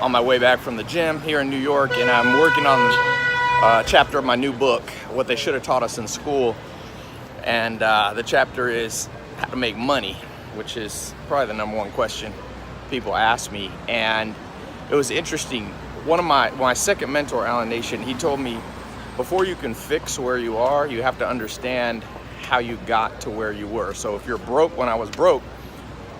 on my way back from the gym here in New York, and I'm working on a chapter of my new book, What They Should Have Taught Us in School. And the chapter is how to make money, which is probably the number one question people ask me. And it was interesting. One of my second mentor, Alan Nation, he told me, before you can fix where you are, you have to understand how you got to where you were. So if you're broke, when I was broke,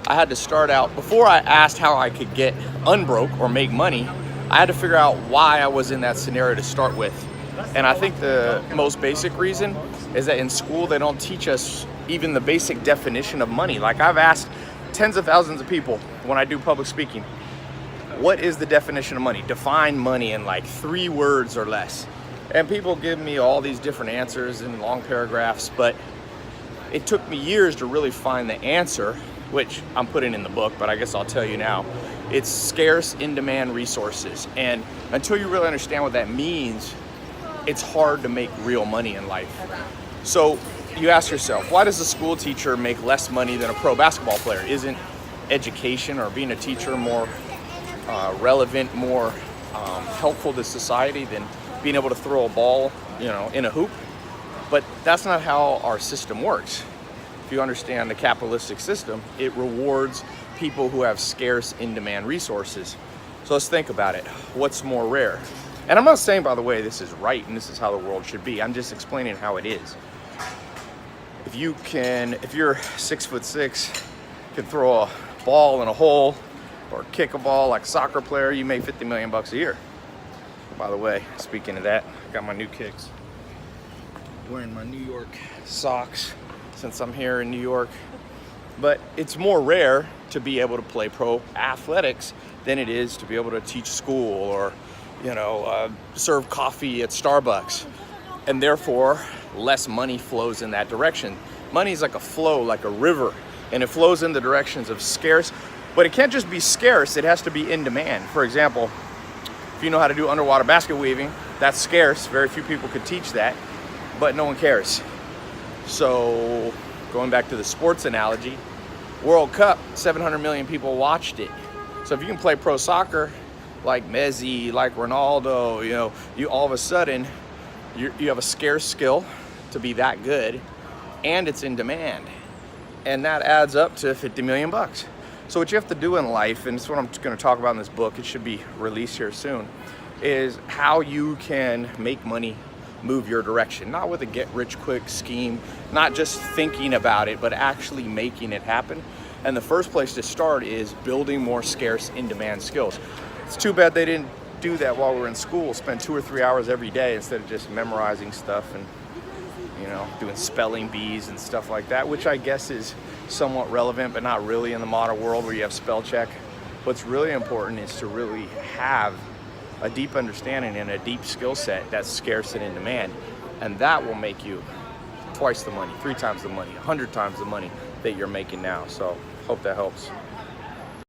I had to start out, before I asked how I could get unbroke or make money, I had to figure out why I was in that scenario to start with. And I think the most basic reason is that in school they don't teach us even the basic definition of money. Like, I've asked tens of thousands of people when I do public speaking, what is the definition of money? Define money in like 3 words or less. And people give me all these different answers in long paragraphs, but it took me years to really find the answer, which I'm putting in the book, but I guess I'll tell you now. It's scarce, in-demand resources. And until you really understand what that means, it's hard to make real money in life. So you ask yourself, why does a school teacher make less money than a pro basketball player? Isn't education or being a teacher more relevant, more helpful to society than being able to throw a ball, in a hoop? But that's not how our system works. If you understand the capitalistic system, it rewards people who have scarce, in-demand resources. So let's think about it. What's more rare? And I'm not saying, by the way, this is right and this is how the world should be. I'm just explaining how it is. If you're 6'6", can throw a ball in a hole or kick a ball like a soccer player, you make $50 million a year. By the way, speaking of that, I got my new kicks. Wearing my New York socks since I'm here in New York. But it's more rare to be able to play pro athletics than it is to be able to teach school or serve coffee at Starbucks. And therefore, less money flows in that direction. Money is like a flow, like a river, and it flows in the directions of scarce. But it can't just be scarce, it has to be in demand. For example, if you know how to do underwater basket weaving, that's scarce. Very few people could teach that, but no one cares. So going back to the sports analogy, World Cup, 700 million people watched it. So if you can play pro soccer like Messi, like Ronaldo, you all of a sudden, you have a scarce skill to be that good, and it's in demand. And that adds up to $50 million. So what you have to do in life, and it's what I'm going to talk about in this book, it should be released here soon, is how you can make money move your direction. Not with a get-rich-quick scheme, not just thinking about it, but actually making it happen. And the first place to start is building more scarce, in-demand skills. It's too bad they didn't do that while we were in school, spend 2 or 3 hours every day instead of just memorizing stuff and doing spelling bees and stuff like that, which I guess is somewhat relevant, but not really in the modern world where you have spell check. What's really important is to really have a deep understanding and a deep skill set that's scarce and in demand. And that will make you twice the money, 3 times the money, 100 times the money that you're making now. So hope that helps.